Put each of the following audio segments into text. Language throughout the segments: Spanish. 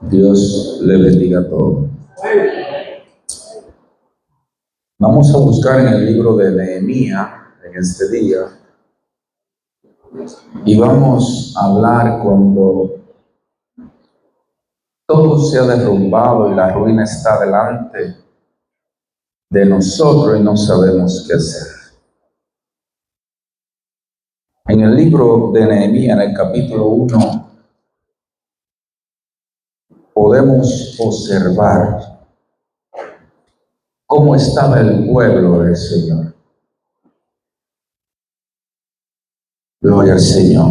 Dios le bendiga a todos. Vamos a buscar en el libro de Nehemías en este día y vamos a hablar cuando todo se ha derrumbado y la ruina está delante de nosotros y no sabemos qué hacer. En el libro de Nehemías, en el capítulo 1, podemos observar cómo estaba el pueblo del Señor. Gloria al Señor.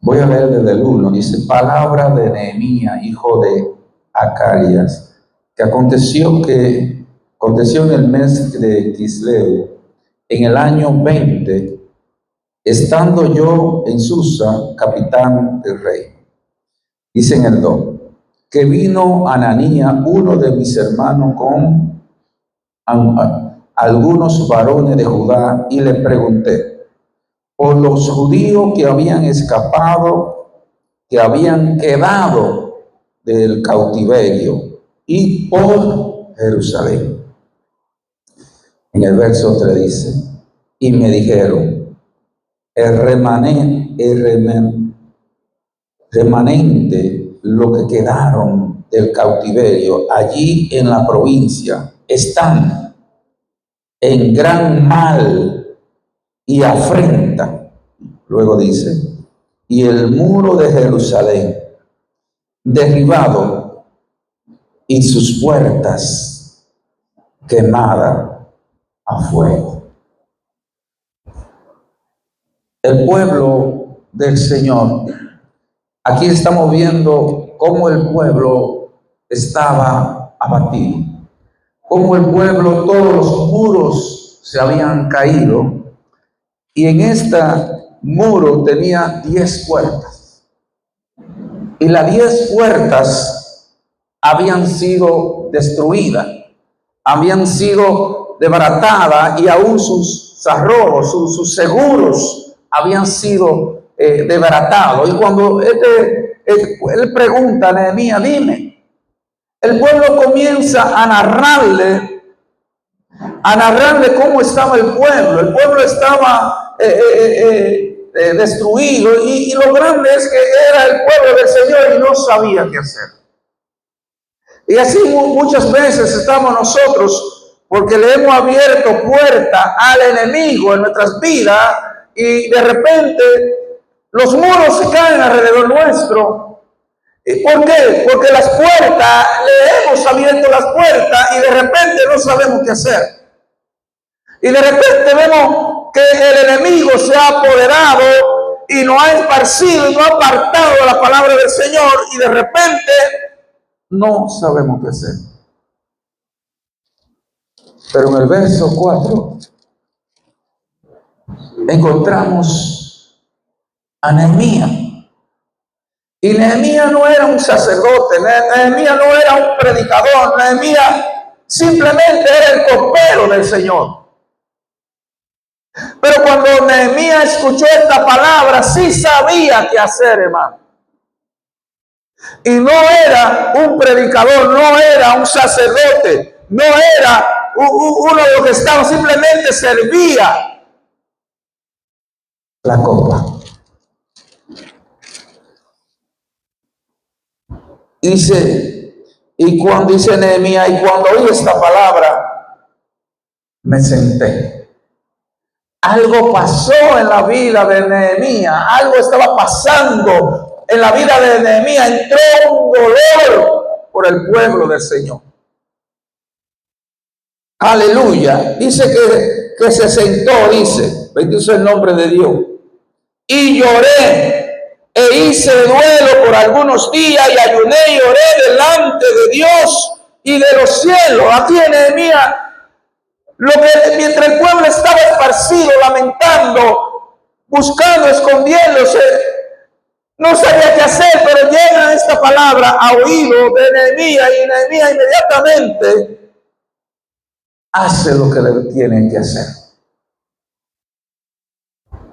Voy a leer desde el 1. Dice: palabra de Nehemías, hijo de Acalias, que aconteció en el mes de Quisleu, en el año 20, estando yo en Susa, capitán del rey. Dice en el 2, que vino Ananías, uno de mis hermanos, con algunos varones de Judá, y le pregunté por los judíos que habían escapado, que habían quedado del cautiverio, y por Jerusalén. En el verso 3 dice: y me dijeron, el remanente, lo que quedaron del cautiverio allí en la provincia, están en gran mal y afrenta. Luego dice: y el muro de Jerusalén derribado y sus puertas quemadas a fuego. El pueblo del Señor, aquí estamos viendo cómo el pueblo estaba abatido, cómo el pueblo, todos los muros se habían caído, y en este muro tenía 10 puertas, y las 10 puertas habían sido destruidas, habían sido desbaratadas, y aún sus cerrojos, sus seguros habían sido desbaratados. Y cuando él pregunta a Nehemías, dime, el pueblo comienza a narrarle cómo estaba el pueblo. El pueblo estaba destruido, y lo grande es que era el pueblo del Señor y no sabía qué hacer. Y así muchas veces estamos nosotros, porque le hemos abierto puerta al enemigo en nuestras vidas, y de repente los muros se caen alrededor nuestro. ¿Y por qué? Porque las puertas, le hemos abierto las puertas y de repente no sabemos qué hacer. Y de repente vemos que el enemigo se ha apoderado y nos ha esparcido y nos ha apartado de la palabra del Señor, y de repente no sabemos qué hacer. Pero en el verso 4 encontramos a Nehemías. Y Nehemías no era un sacerdote, Nehemías no era un predicador, Nehemías simplemente era el copero del Señor. Pero cuando Nehemías escuchó esta palabra, sí sabía qué hacer, hermano. Y no era un predicador, no era un sacerdote, no era uno de los que estaba, simplemente servía la copa. Dice, y cuando dice Nehemías, y cuando oí esta palabra, me senté. Algo pasó en la vida de Nehemías, algo estaba pasando en la vida de Nehemías, entró un dolor por el pueblo del Señor. Aleluya. Dice que se sentó, dice, bendito el nombre de Dios, y lloré e hice duelo por algunos días, y ayuné y oré delante de Dios y de los cielos. Aquí en Nehemías, mientras el pueblo estaba esparcido, lamentando, buscando, escondiéndose, no sabía qué hacer, pero llega esta palabra a oído de Nehemías, y Nehemías inmediatamente hace lo que le tiene que hacer.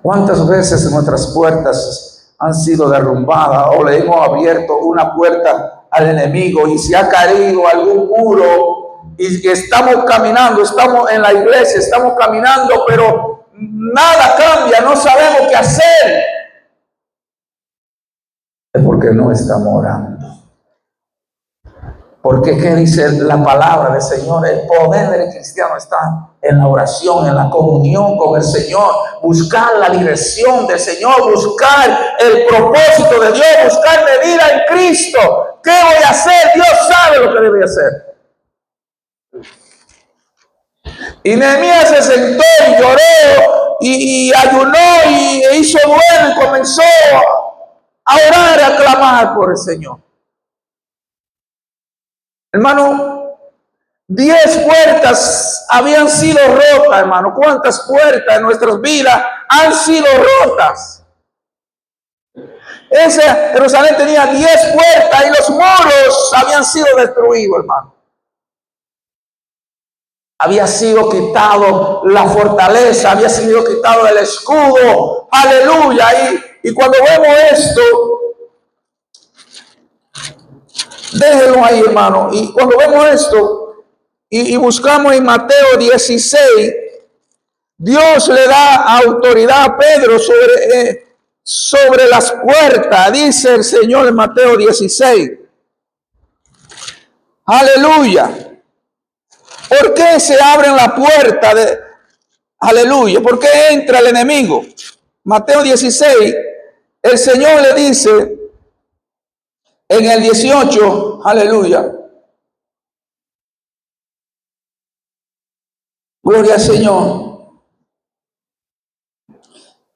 ¿Cuántas veces nuestras puertas han sido derrumbadas o le hemos abierto una puerta al enemigo y se ha caído algún muro y estamos caminando, estamos en la iglesia, estamos caminando, pero nada cambia, no sabemos qué hacer. Es porque no estamos orando. Porque ¿qué dice la palabra del Señor? El poder del cristiano está en la oración, en la comunión con el Señor, buscar la dirección del Señor, buscar el propósito de Dios, buscar mi vida en Cristo. ¿Qué voy a hacer? Dios sabe lo que debe hacer. Y Nehemías se sentó y lloró y ayunó y hizo duelo y comenzó a orar y a clamar por el Señor. Hermano, 10 puertas habían sido rotas, hermano. ¿Cuántas puertas en nuestras vidas han sido rotas? Esa Jerusalén tenía 10 puertas y los muros habían sido destruidos, hermano. Había sido quitado la fortaleza, había sido quitado el escudo. Aleluya. Y cuando vemos esto, déjenlo ahí, hermano. Y cuando vemos esto y buscamos en Mateo 16, Dios le da autoridad a Pedro sobre las puertas. Dice el Señor en Mateo 16. Aleluya. ¿Por qué se abren la puerta de aleluya? ¿Por qué entra el enemigo? Mateo 16, el Señor le dice en el 18, aleluya. Gloria al Señor.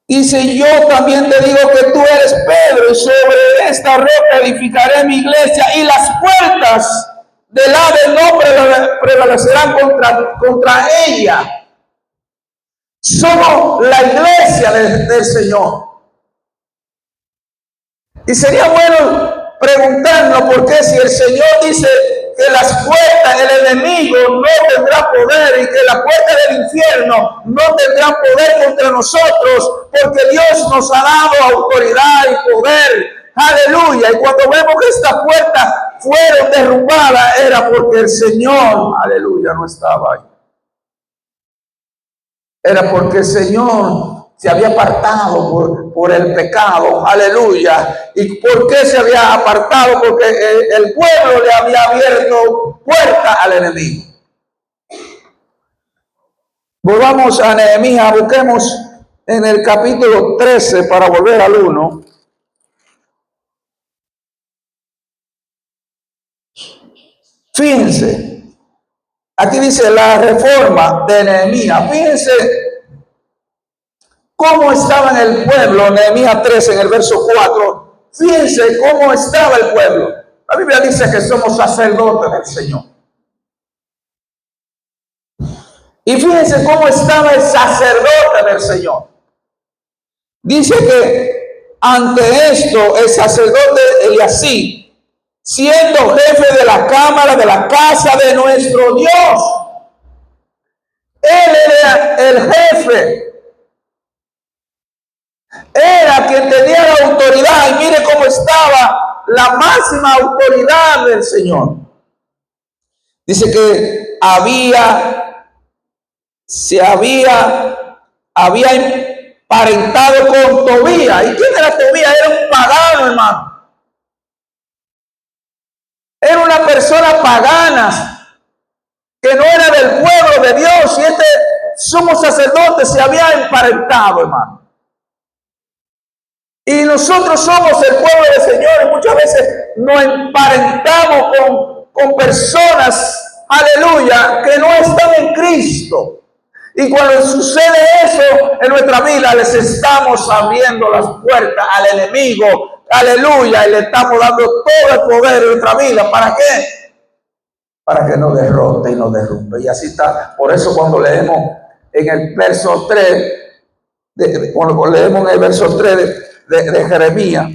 Dice, yo también te digo que tú eres Pedro y sobre esta roca edificaré mi iglesia y las puertas del Hades no prevalecerán contra ella. Somos la iglesia del Señor. Y sería bueno preguntarnos por qué si el Señor dice que las puertas del enemigo no tendrán poder y que la puerta del infierno no tendrán poder contra nosotros, porque Dios nos ha dado autoridad y poder. Aleluya. Y cuando vemos que estas puertas fueron derrumbadas, era porque el Señor, aleluya, no estaba ahí. Era porque el Señor se había apartado por el pecado, aleluya. ¿Y por qué se había apartado? Porque el pueblo le había abierto puerta al enemigo. Volvamos a Nehemías, busquemos en el capítulo 13 para volver al 1. Fíjense, aquí dice la reforma de Nehemías. Fíjense cómo estaba en el pueblo, Nehemías 13 en el verso 4. Fíjense cómo estaba el pueblo. La Biblia dice que somos sacerdotes del Señor. Y fíjense cómo estaba el sacerdote del Señor. Dice que ante esto el sacerdote Eliasib, siendo jefe de la cámara de la casa de nuestro Dios, él era el jefe. Era quien tenía la autoridad. Y mire cómo estaba la máxima autoridad del Señor. Dice que se había emparentado con Tobías. ¿Y quién era Tobías? Era un pagano, hermano. Era una persona pagana que no era del pueblo de Dios. Y este sumo sacerdote se había emparentado, hermano. Y nosotros somos el pueblo del Señor y muchas veces nos emparentamos con personas, aleluya, que no están en Cristo. Y cuando sucede eso en nuestra vida, les estamos abriendo las puertas al enemigo, aleluya, y le estamos dando todo el poder en nuestra vida. ¿Para qué? Para que nos derrote y nos derrumbe. Y así está. Por eso cuando leemos en el verso 3, cuando leemos en el verso 3 de Jeremías,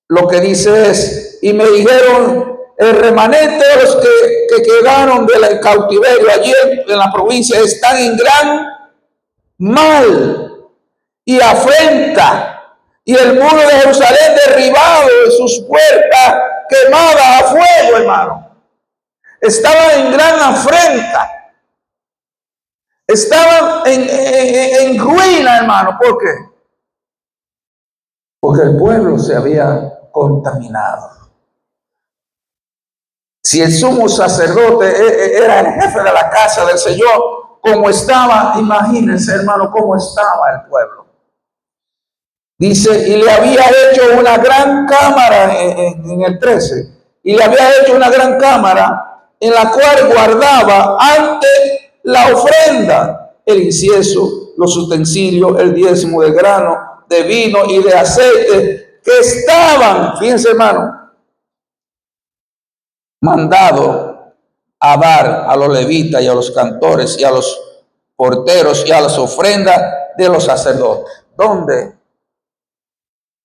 lo que dice es, y me dijeron, el remanente de los que quedaron del cautiverio allí en la provincia están en gran mal y afrenta y el muro de Jerusalén derribado y sus puertas quemadas a fuego, hermano. Estaban en gran afrenta. Estaban en ruina, hermano. ¿Por qué? Porque el pueblo se había contaminado. Si el sumo sacerdote era el jefe de la casa del Señor, como estaba, imagínense, hermano, cómo estaba el pueblo. Dice, y le había hecho una gran cámara en el 13, y le había hecho una gran cámara en la cual guardaba ante la ofrenda el incienso, los utensilios, el diezmo de grano, de vino y de aceite que estaban, fíjense hermano, mandado a dar a los levitas y a los cantores y a los porteros y a las ofrendas de los sacerdotes. ¿Dónde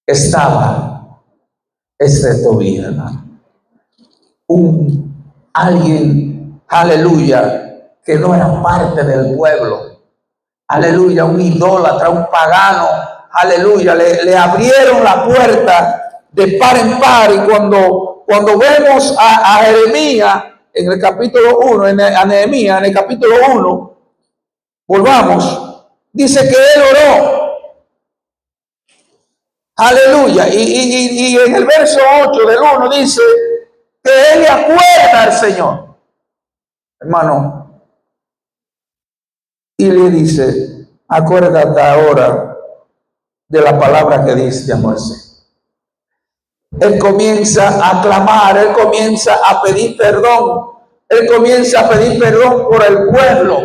estaba este Tobías, hermano? Alguien, aleluya, que no era parte del pueblo. Aleluya, un idólatra, un pagano. Aleluya, le abrieron la puerta de par en par. Y cuando vemos a Jeremías en el capítulo 1, a Nehemías en el capítulo 1, volvamos, dice que él oró. Aleluya. Y en el verso 8 del 1 dice que él le acuerda al Señor, hermano, y le dice, acuérdate ahora de la palabra que diste a Moisés. Él comienza a clamar, él comienza a pedir perdón, él comienza a pedir perdón por el pueblo,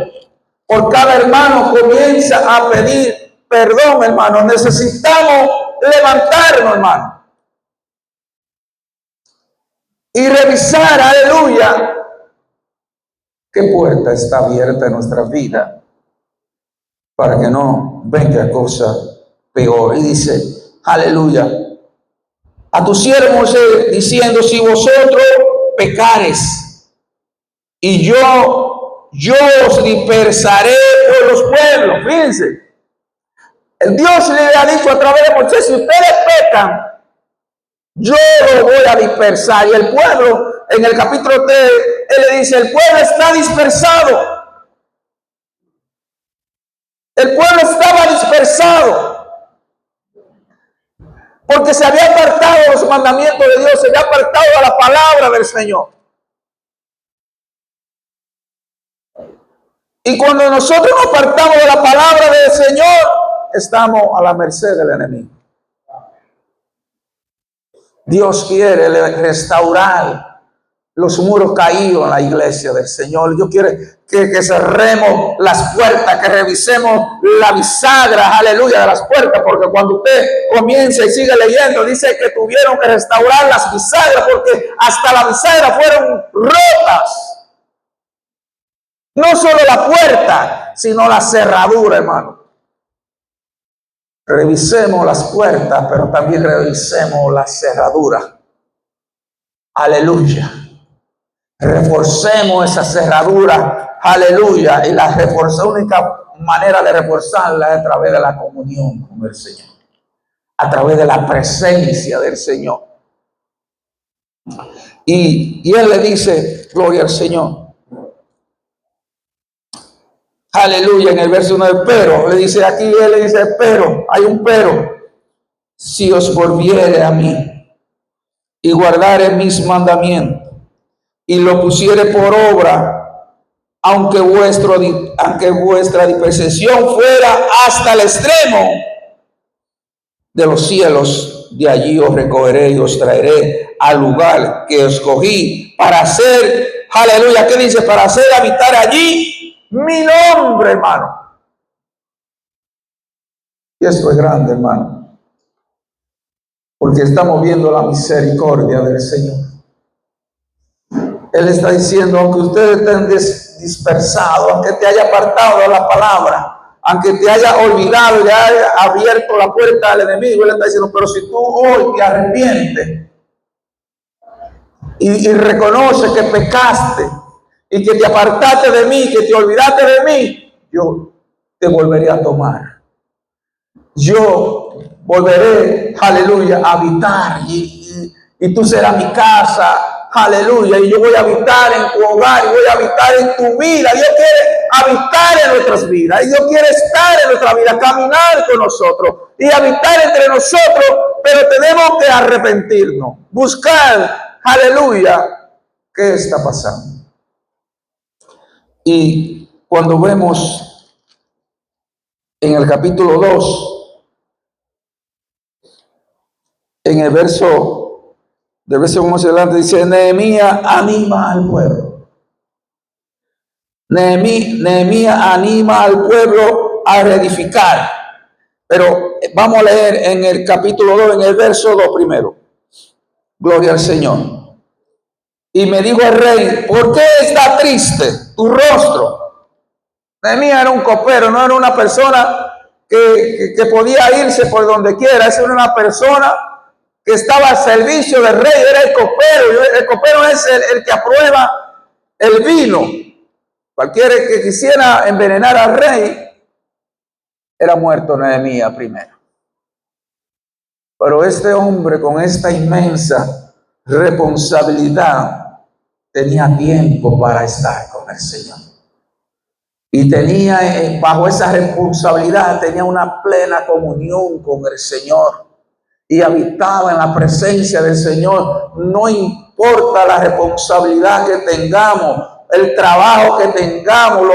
por cada hermano comienza a pedir perdón, hermano. Necesitamos levantarnos, hermano, y revisar, aleluya, qué puerta está abierta en nuestra vida para que no venga cosa peor. Y dice, aleluya, a tu siervo diciendo, si vosotros pecares, y yo os dispersaré por los pueblos. Fíjense, el Dios le ha dicho a través de Moisés, si ustedes pecan, yo los voy a dispersar. Y el pueblo, en el capítulo 3, él le dice, el pueblo está dispersado. El pueblo estaba dispersado porque se había apartado de los mandamientos de Dios, se había apartado de la palabra del Señor. Y cuando nosotros nos apartamos de la palabra del Señor, estamos a la merced del enemigo. Dios quiere restaurar los muros caídos en la iglesia del Señor. Dios quiere que cerremos las puertas, que revisemos la bisagra, aleluya, de las puertas, porque cuando usted comienza y sigue leyendo, dice que tuvieron que restaurar las bisagras, porque hasta las bisagras fueron rotas. No solo la puerta, sino la cerradura, hermano. Revisemos las puertas, pero también revisemos la cerradura. Aleluya. Reforcemos esa cerradura, aleluya, y la única manera de reforzarla es a través de la comunión con el Señor, a través de la presencia del Señor. Y él le dice, gloria al Señor, aleluya, en el verso 9, pero, le dice aquí, él le dice, pero, hay un pero, si os volviere a mí y guardare mis mandamientos, y lo pusiere por obra, aunque vuestra dispersión fuera hasta el extremo de los cielos, de allí os recogeré y os traeré al lugar que escogí para hacer, aleluya, ¿qué dice? Para hacer habitar allí mi nombre, hermano. Y esto es grande, hermano, porque estamos viendo la misericordia del Señor. Él está diciendo, aunque ustedes estén dispersados, aunque te haya apartado de la palabra, aunque te haya olvidado y haya abierto la puerta al enemigo, él está diciendo, pero si tú hoy te arrepientes y reconoces que pecaste y que te apartaste de mí, que te olvidaste de mí, yo te volveré a tomar. Yo volveré, aleluya, a habitar y tú serás mi casa, aleluya, y yo voy a habitar en tu hogar y voy a habitar en tu vida. Dios quiere habitar en nuestras vidas y Dios quiere estar en nuestra vida, caminar con nosotros y habitar entre nosotros, pero tenemos que arrepentirnos, buscar, aleluya, qué está pasando. Y cuando vemos en el capítulo 2, en el verso, del verso como se adelante, dice: Nehemías anima al pueblo. Nehemías anima al pueblo a reedificar. Pero vamos a leer en el capítulo 2, en el verso 2 primero. Gloria al Señor. Y me dijo el rey: ¿por qué está triste tu rostro? Nehemías era un copero, no era una persona que podía irse por donde quiera. Esa era una persona que estaba al servicio del rey, era el copero. El copero es el que aprueba el vino. Cualquiera que quisiera envenenar al rey, era muerto Nehemías primero. Pero este hombre, con esta inmensa responsabilidad, tenía tiempo para estar con el Señor. Y tenía, bajo esa responsabilidad, tenía una plena comunión con el Señor. Y habitaba en la presencia del Señor. No importa la responsabilidad que tengamos, el trabajo que tengamos,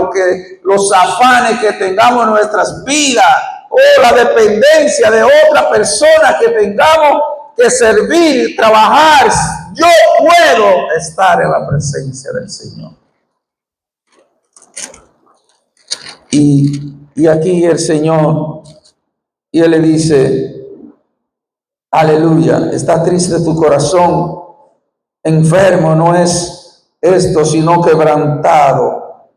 los afanes que tengamos en nuestras vidas, o la dependencia de otra persona que tengamos que servir, trabajar, yo puedo estar en la presencia del Señor. Y aquí el Señor, y Él le dice: aleluya, está triste tu corazón, enfermo no es esto, sino quebrantado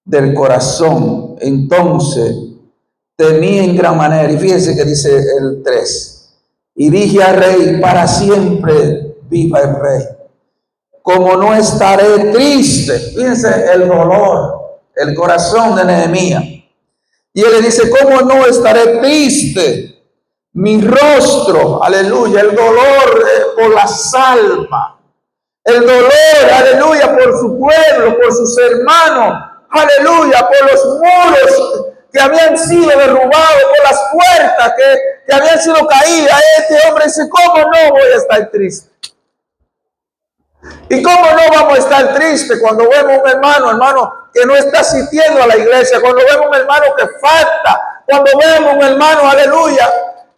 del corazón. Entonces temí en gran manera. Y fíjense que dice el 3: y dije al rey: para siempre viva el rey, como no estaré triste. Fíjense el dolor, el corazón de Nehemías. Y él le dice: ¿cómo no estaré triste? Mi rostro, aleluya, el dolor por las almas, el dolor, aleluya, por su pueblo, por sus hermanos, aleluya, por los muros que habían sido derrubados, por las puertas que habían sido caídas. Este hombre dice: ¿cómo no voy a estar triste? ¿Y cómo no vamos a estar tristes cuando vemos un hermano que no está asistiendo a la iglesia, cuando vemos un hermano que falta, cuando vemos un hermano, aleluya,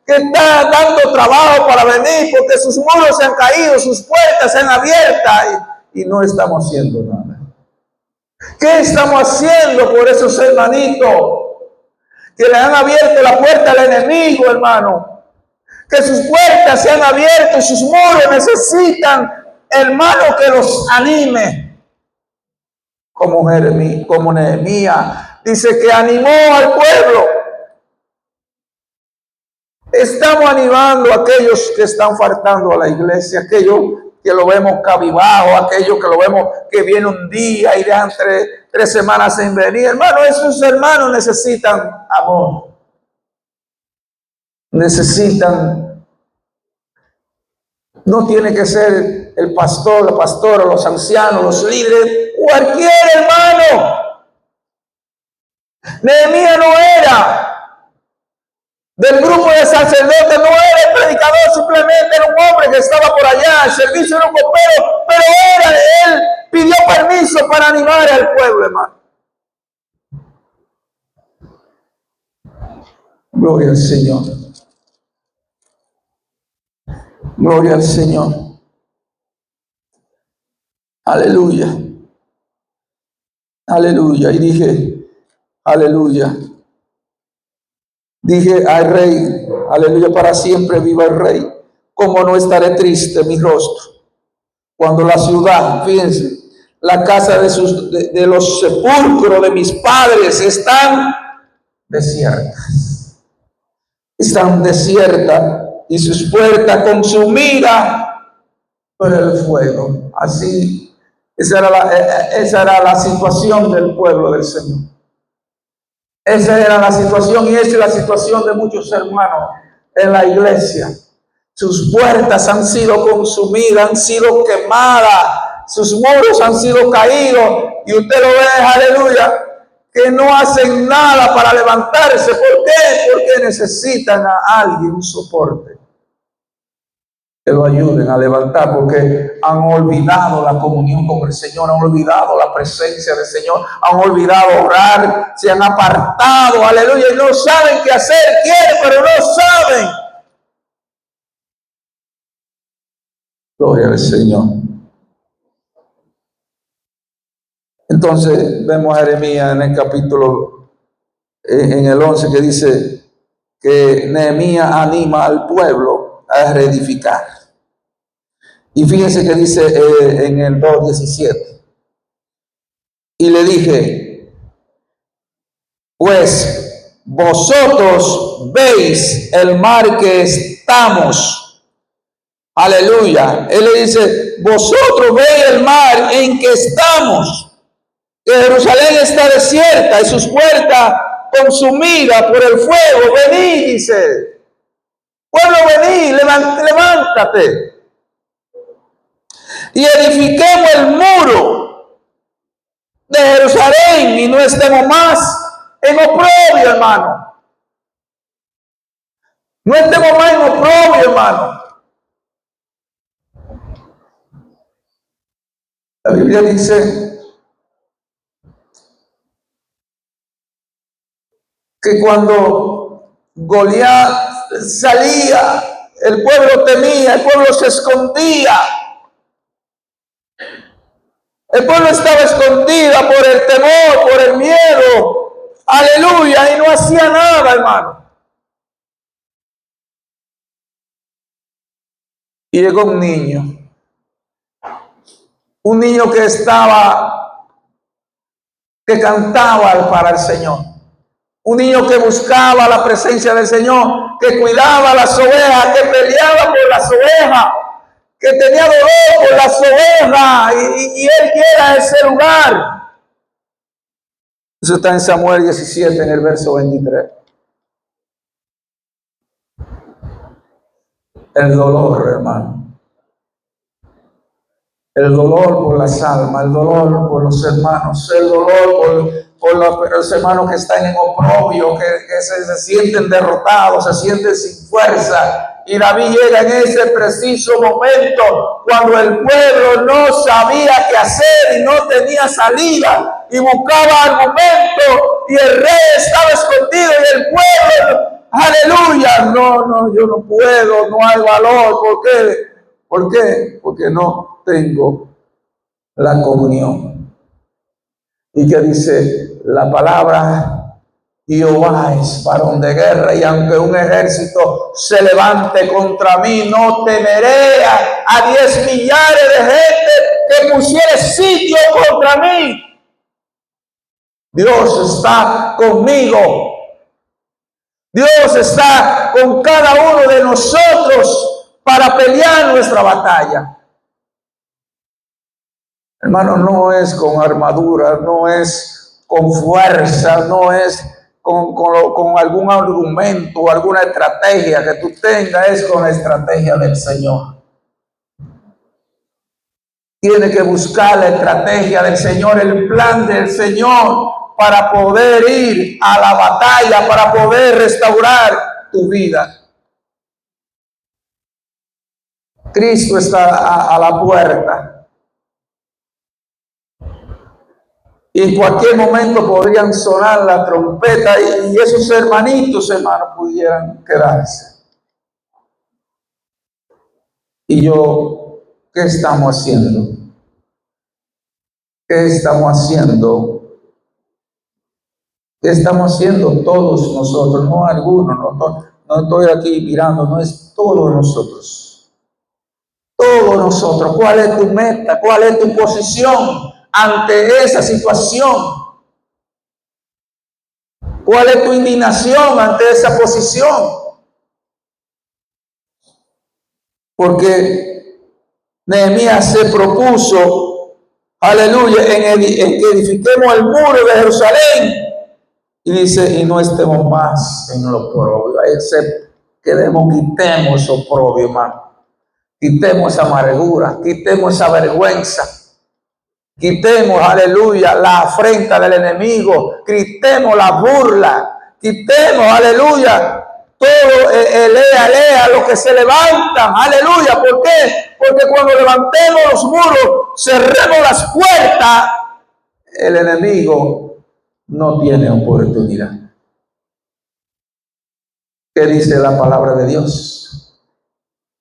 que está dando trabajo para venir porque sus muros se han caído, sus puertas se han abierto y no estamos haciendo nada? ¿Qué estamos haciendo por esos hermanitos que le han abierto la puerta al enemigo, hermano? Que sus puertas se han abierto y sus muros necesitan, hermano, que los anime. Como Nehemías dice que animó al pueblo. Estamos animando a aquellos que están faltando a la iglesia, aquellos que lo vemos cabibajo, aquellos que lo vemos que viene un día y dejan tres semanas sin venir. Hermano, esos hermanos necesitan amor. Necesitan, no tiene que ser el pastor, la pastora, los ancianos, los líderes, cualquier hermano. Nehemías no era del grupo de sacerdotes, no era el predicador, simplemente era un hombre que estaba por allá al servicio de un copero, pero él pidió permiso para animar al pueblo, hermano. Gloria al Señor. Gloria al Señor. Aleluya. Aleluya. Y dije, aleluya. Dije al rey, aleluya, para siempre viva el rey. Como no estaré triste mi rostro cuando la ciudad, fíjense, la casa de los sepulcros de mis padres están desiertas. Están desiertas y sus puertas consumidas por el fuego. Así, esa era la situación del pueblo del Señor. Esa era la situación y esa es la situación de muchos hermanos en la iglesia. Sus puertas han sido consumidas, han sido quemadas, sus muros han sido caídos, y usted lo ve, aleluya, que no hacen nada para levantarse. ¿Por qué? Porque necesitan a alguien, un soporte, que lo ayuden a levantar, porque han olvidado la comunión con el Señor, han olvidado la presencia del Señor, han olvidado orar, se han apartado, aleluya, y no saben qué hacer, quieren, pero no saben. Gloria al Señor. Entonces vemos a Jeremías en el capítulo, en el 11, que dice que Nehemías anima al pueblo a reedificar. Y fíjense que dice en el 2:17. Y le dije, pues vosotros veis el mar que estamos. Aleluya. Él le dice, vosotros veis el mar en que estamos. Que Jerusalén está desierta y sus puertas consumidas por el fuego. Venid, dice. Pueblo, venid, levántate. Y edifiquemos el muro de Jerusalén y no estemos más en oprobio, hermano. No estemos más en oprobio, hermano. La Biblia dice que cuando Goliat salía, el pueblo temía, el pueblo se escondía. El pueblo estaba escondida por el temor, por el miedo. Aleluya, y no hacía nada, hermano. Y llegó un niño que cantaba para el Señor. Un niño que buscaba la presencia del Señor, que cuidaba las ovejas, que peleaba por las ovejas, que tenía dolor por las ovejas, y él llega a ese lugar. Eso está en Samuel 17, en el verso 23. El dolor, hermano. El dolor por las almas, el dolor por los hermanos, el dolor por los hermanos que están en oprobio, que se sienten derrotados, se sienten sin fuerza. Y David llega en ese preciso momento cuando el pueblo no sabía qué hacer y no tenía salida y buscaba argumentos, y el rey estaba escondido y el pueblo, aleluya, no, yo no puedo, no hay valor. ¿Por qué? ¿Por qué? Porque no tengo la comunión. Y que dice la palabra, Jehová es varón de guerra, y aunque un ejército se levante contra mí, no temeré a 10 millares de gente que pusiere sitio contra mí. Dios está conmigo. Dios está con cada uno de nosotros para pelear nuestra batalla. Hermano, no es con armadura, no es con fuerza, no es con algún argumento, alguna estrategia que tú tengas, es con la estrategia del Señor. Tiene que buscar la estrategia del Señor, el plan del Señor, para poder ir a la batalla, para poder restaurar tu vida. Cristo está a la puerta. Y en cualquier momento podrían sonar la trompeta y esos hermanitos, hermanos, pudieran quedarse. Y yo, ¿qué estamos haciendo? ¿Qué estamos haciendo? ¿Qué estamos haciendo todos nosotros? No algunos, no estoy aquí mirando, no es todos nosotros. Todos nosotros. ¿Cuál es tu meta? ¿Cuál es tu posición ante esa situación? ¿Cuál es tu indignación ante esa posición? Porque Nehemías se propuso, aleluya, en que edifiquemos el muro de Jerusalén. Y dice, y no estemos más en lo oprobio. quitemos eso propio, hermano. Quitemos esa amargura, quitemos esa vergüenza, quitemos, aleluya, la afrenta del enemigo, quitemos la burla, quitemos, aleluya, todo lea lo que se levantan, aleluya. ¿Por qué? Porque cuando levantemos los muros, cerremos las puertas, el enemigo no tiene oportunidad. ¿Qué dice la palabra de Dios?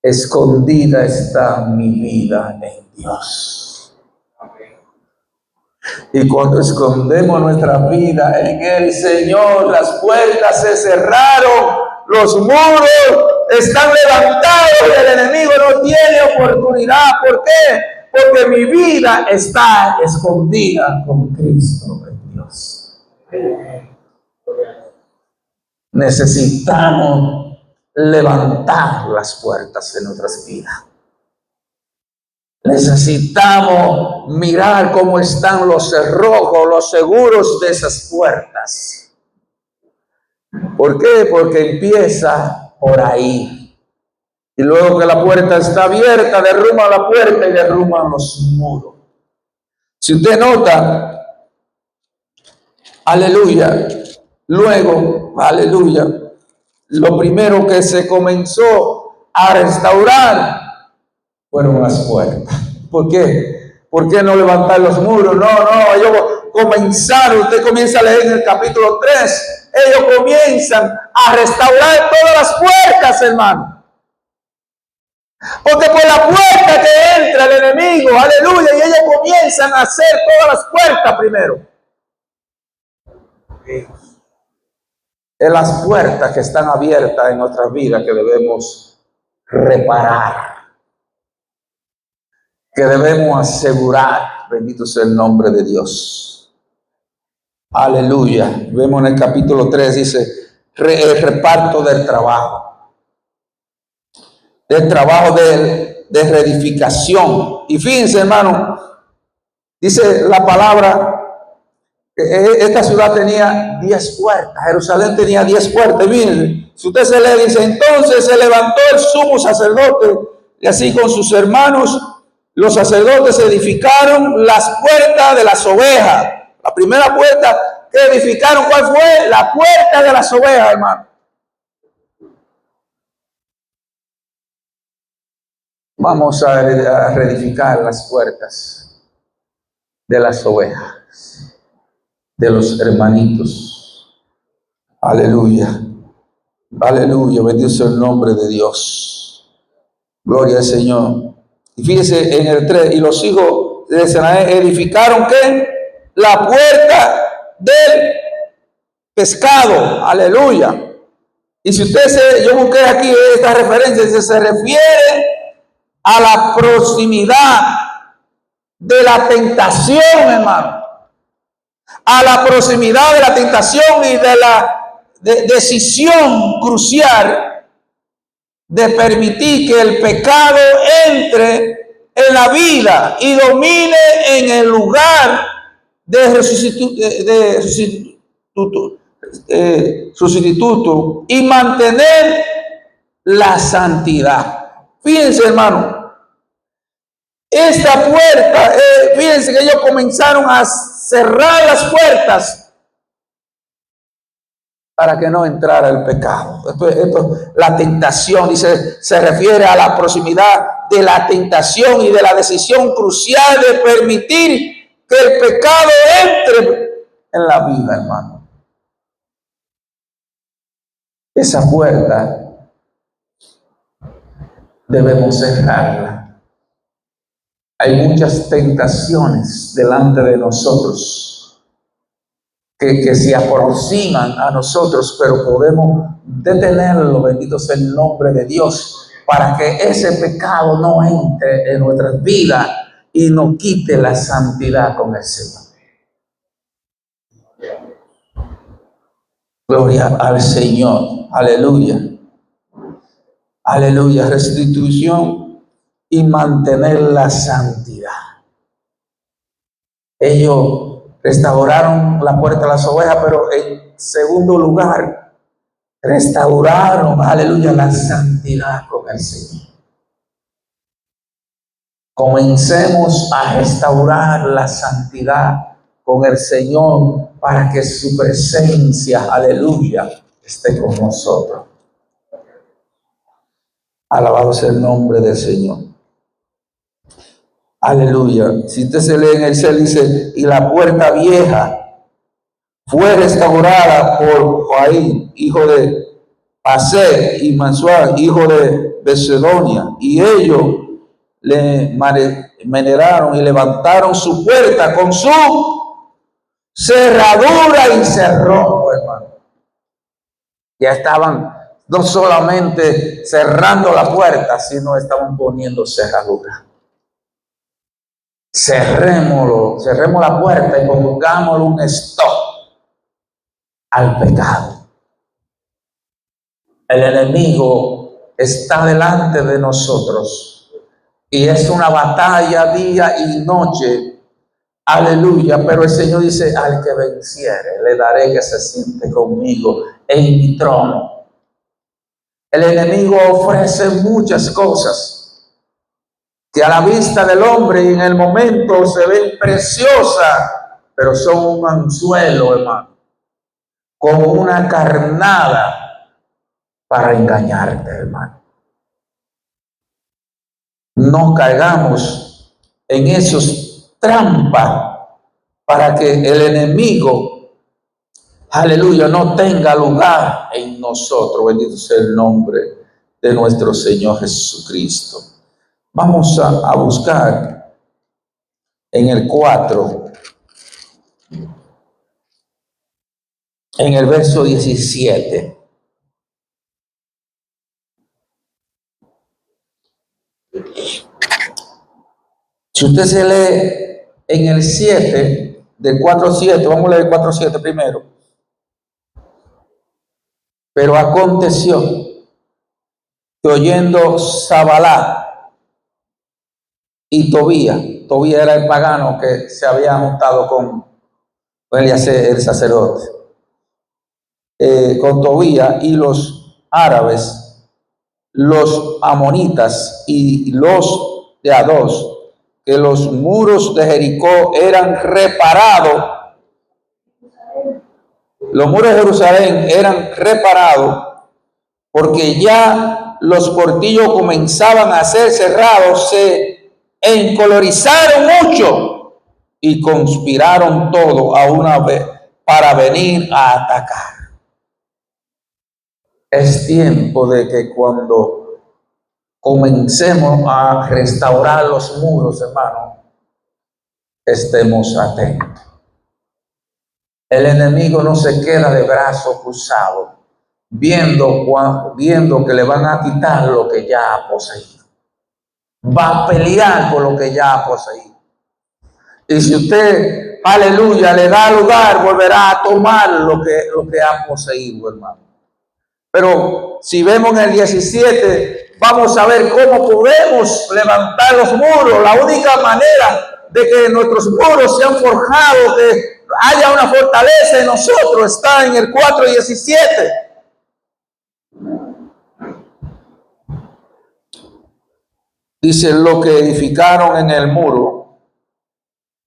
Escondida está mi vida en Dios. Y cuando escondemos nuestra vida en el Señor, las puertas se cerraron, los muros están levantados y el enemigo no tiene oportunidad. ¿Por qué? Porque mi vida está escondida con Cristo en Dios. Necesitamos levantar las puertas de nuestras vidas. Necesitamos mirar cómo están los cerrojos, los seguros de esas puertas. ¿Por qué? Porque empieza por ahí. Y luego que la puerta está abierta, derrumba la puerta y derrumban los muros. Si usted nota, aleluya, luego, aleluya, lo primero que se comenzó a restaurar fueron las puertas. ¿Por qué? ¿Por qué no levantar los muros? No, ellos comenzaron, usted comienza a leer en el capítulo 3, ellos comienzan a restaurar todas las puertas, hermano. Porque por la puerta que entra el enemigo, aleluya, y ellos comienzan a hacer todas las puertas primero. Es las puertas que están abiertas en nuestras vidas que debemos reparar, que debemos asegurar. Bendito sea el nombre de Dios. Aleluya. Vemos en el capítulo 3, dice, el reparto del trabajo de reedificación. Y fíjense, hermano, dice la palabra, esta ciudad tenía 10 puertas, Jerusalén tenía 10 puertas. Miren, si usted se lee, dice, entonces se levantó el sumo sacerdote y así con sus hermanos, los sacerdotes edificaron las puertas de las ovejas. La primera puerta que edificaron, ¿cuál fue? La puerta de las ovejas, hermano. Vamos a reedificar las puertas de las ovejas, de los hermanitos. Aleluya. Aleluya. Bendito sea el nombre de Dios. Gloria al Señor. Y fíjese en el 3, y los hijos de Senaí edificaron ¿qué? La puerta del pescado. Aleluya. Y si usted yo busqué aquí esta referencia, se refiere a la proximidad de la tentación, hermano. A la proximidad de la tentación y de la decisión crucial de permitir que el pecado entre en la vida y domine en el lugar de sustituto y mantener la santidad. Fíjense, hermano, esta puerta, fíjense que ellos comenzaron a cerrar las puertas para que no entrara el pecado. La tentación, dice, se refiere a la proximidad de la tentación y de la decisión crucial de permitir que el pecado entre en la vida, hermano. Esa puerta debemos cerrarla. Hay muchas tentaciones delante de nosotros que se aproximan a nosotros, pero podemos detenerlo, bendito sea el nombre de Dios, para que ese pecado no entre en nuestras vidas y nos quite la santidad con el Señor. Gloria al Señor. Aleluya. Aleluya. Restitución y mantener la santidad. Ellos restauraron la puerta de las ovejas, pero en segundo lugar, restauraron, aleluya, la santidad con el Señor. Comencemos a restaurar la santidad con el Señor para que su presencia, aleluya, esté con nosotros. Alabado sea el nombre del Señor. Aleluya. Si usted se lee en el cielo, dice, y la puerta vieja fue restaurada por Joaín, hijo de Pasé, y Mansual, hijo de Besedonia, y ellos le menearon y levantaron su puerta con su cerradura y cerró, hermano. Ya estaban no solamente cerrando la puerta, sino estaban poniendo cerradura. Cerremos la puerta y pongámosle un stop al pecado. El enemigo está delante de nosotros y es una batalla día y noche. Aleluya, pero el Señor dice, al que venciere, le daré que se siente conmigo en mi trono. El enemigo ofrece muchas cosas que a la vista del hombre y en el momento se ven preciosas, pero son un anzuelo, hermano, como una carnada para engañarte, hermano. No caigamos en esos trampas para que el enemigo, aleluya, no tenga lugar en nosotros. Bendito sea el nombre de nuestro Señor Jesucristo. Vamos a buscar en el 4, en el verso 17. Si usted se lee en el 7, del 4:7, vamos a leer el 4:7 primero. Pero aconteció que oyendo Zabalá y Tobía era el pagano que se había juntado con Elías el sacerdote, con Tobía y los árabes, los amonitas y los de Ados, que los muros de Jericó eran reparados. Los muros de Jerusalén eran reparados porque ya los portillos comenzaban a ser cerrados, se encolorizaron mucho y conspiraron todo a una vez para venir a atacar. Es tiempo de que cuando comencemos a restaurar los muros, hermano, estemos atentos. El enemigo no se queda de brazos cruzados, viendo que le van a quitar lo que ya ha poseído. Va a pelear por lo que ya ha poseído. Y si usted, aleluya, le da lugar, volverá a tomar lo que ha poseído, hermano. Pero si vemos en el 17, vamos a ver cómo podemos levantar los muros. La única manera de que nuestros muros sean forjados, que haya una fortaleza en nosotros, está en el 4:17. Dice, lo que edificaron en el muro,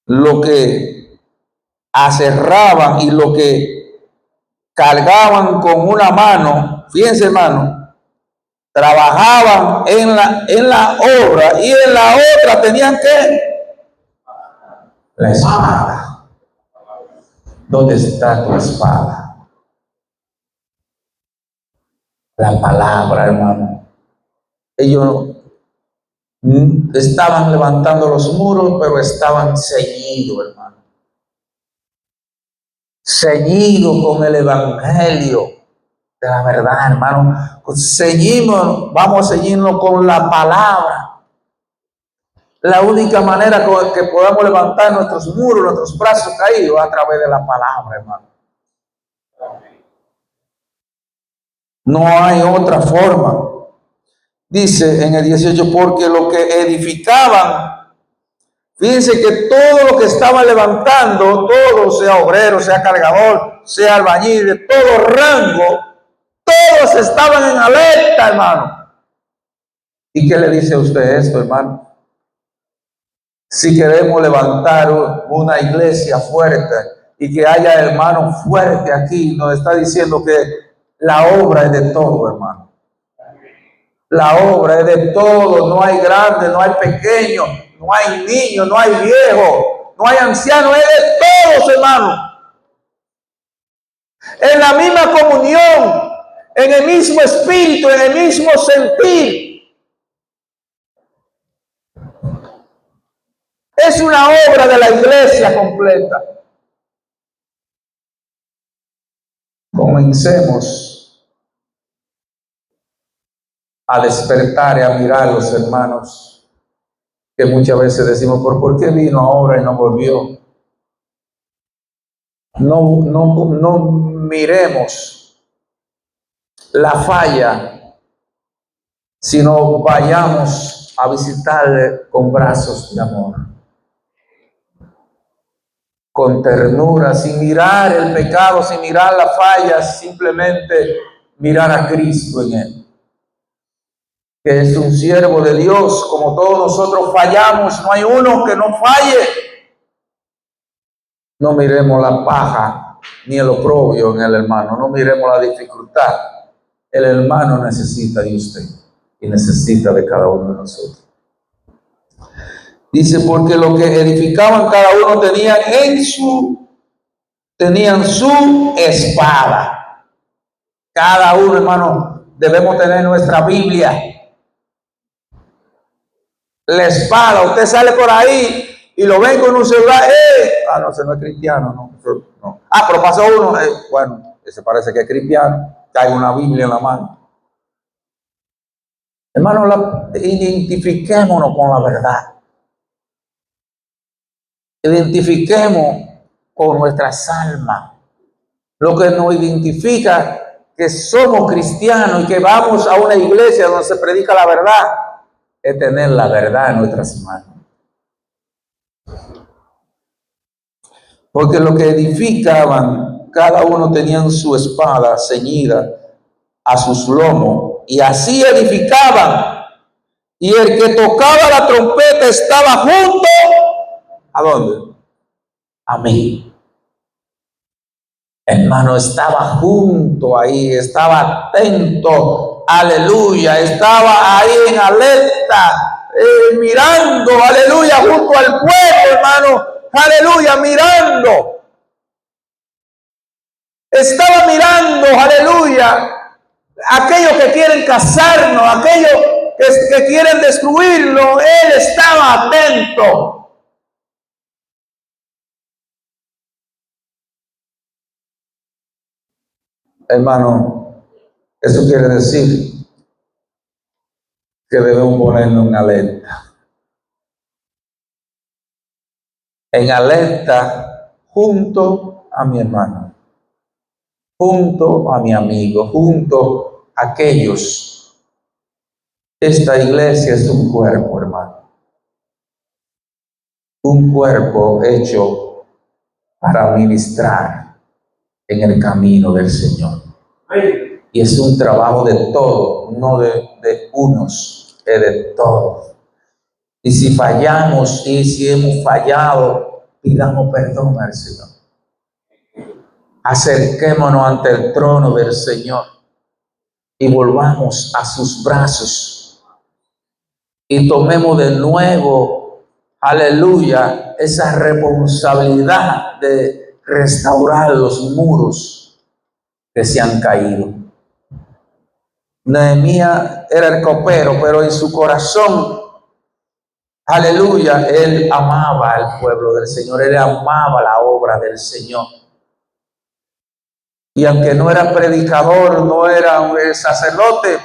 lo que aserraban y lo que cargaban con una mano, fíjense, hermano, trabajaban en la obra y en la otra tenían que la espada. ¿Dónde está tu espada? La palabra, hermano. Ellos estaban levantando los muros, pero estaban ceñidos, hermano. Ceñidos con el evangelio de la verdad, hermano. Vamos a ceñirnos con la palabra. La única manera que podamos levantar nuestros muros, nuestros brazos caídos, a través de la palabra, hermano. No hay otra forma. Dice en el 18, porque lo que edificaban, fíjense que todo lo que estaba levantando, todo, sea obrero, sea cargador, sea albañil, de todo rango, todo todos estaban en alerta, hermano. ¿Y qué le dice a usted esto, hermano? Si queremos levantar una iglesia fuerte y que haya hermanos fuertes aquí, nos está diciendo que la obra es de todo, hermano. La obra es de todo, no hay grande, no hay pequeño, no hay niño, no hay viejo, no hay anciano, es de todos, hermano. En la misma comunión, en el mismo espíritu, en el mismo sentir. Es una obra de la iglesia completa. Comencemos a despertar y a mirar los hermanos que muchas veces decimos, ¿por qué vino ahora y no volvió? No miremos la falla, sino vayamos a visitarle con brazos de amor, con ternura, sin mirar el pecado, sin mirar la falla, simplemente mirar a Cristo en él, que es un siervo de Dios, como todos nosotros fallamos, no hay uno que no falle. No miremos la paja ni el oprobio en el hermano, no miremos la dificultad. El hermano necesita de usted y necesita de cada uno de nosotros. Dice, porque lo que edificaban cada uno tenían su espada. Cada uno, hermano, debemos tener nuestra Biblia. La espada, usted sale por ahí y lo ven con un celular, no, ese no es cristiano, no. Pero pasó uno, bueno, ese parece que es cristiano, trae una Biblia en la mano. Hermano, identifiquémonos con la verdad. Identifiquemos con nuestras almas. Lo que nos identifica que somos cristianos y que vamos a una iglesia donde se predica la verdad, es tener la verdad en nuestras manos. Porque lo que edificaban, cada uno tenía su espada ceñida a sus lomos, y así edificaban. Y el que tocaba la trompeta estaba junto, ¿a dónde? A mí. Hermano, estaba junto ahí, estaba atento, aleluya, estaba ahí en alerta, mirando, aleluya, junto al pueblo, hermano, aleluya, mirando. Estaba mirando, aleluya, aquellos que quieren casarnos, aquellos que quieren destruirlo, él estaba atento. Hermano, eso quiere decir que debemos ponernos en alerta. En alerta junto a mi hermano, junto a mi amigo, junto a aquellos. Esta iglesia es un cuerpo, hermano. Un cuerpo hecho para ministrar en el camino del Señor. Y es un trabajo de todos, no de unos, es de todos. Y si fallamos y si hemos fallado, pidamos perdón al Señor. Acerquémonos ante el trono del Señor y volvamos a sus brazos y tomemos de nuevo, aleluya, esa responsabilidad de restaurar los muros que se han caído. Nehemías era el copero, pero en su corazón, aleluya, él amaba al pueblo del Señor, él amaba la obra del Señor. Y aunque no era predicador, no era un sacerdote,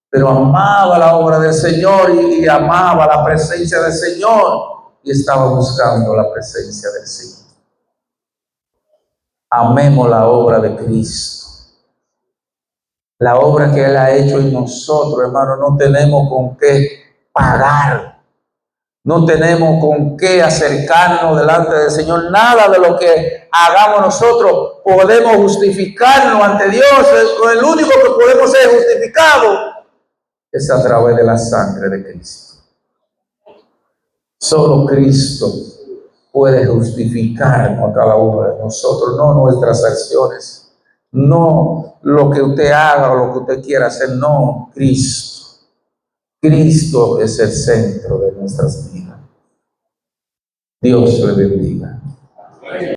pero amaba la obra del Señor y amaba la presencia del Señor y estaba buscando la presencia del Señor. Amemos la obra de Cristo. La obra que Él ha hecho en nosotros, hermano, no tenemos con qué pagar. No tenemos con qué acercarnos delante del Señor. Nada de lo que hagamos nosotros podemos justificarnos ante Dios. El único que podemos ser justificados es a través de la sangre de Cristo. Solo Cristo puede justificarnos a cada uno de nosotros, no nuestras acciones, no lo que usted haga o lo que usted quiera hacer, no, Cristo. Cristo es el centro de nuestras vidas. Dios le bendiga.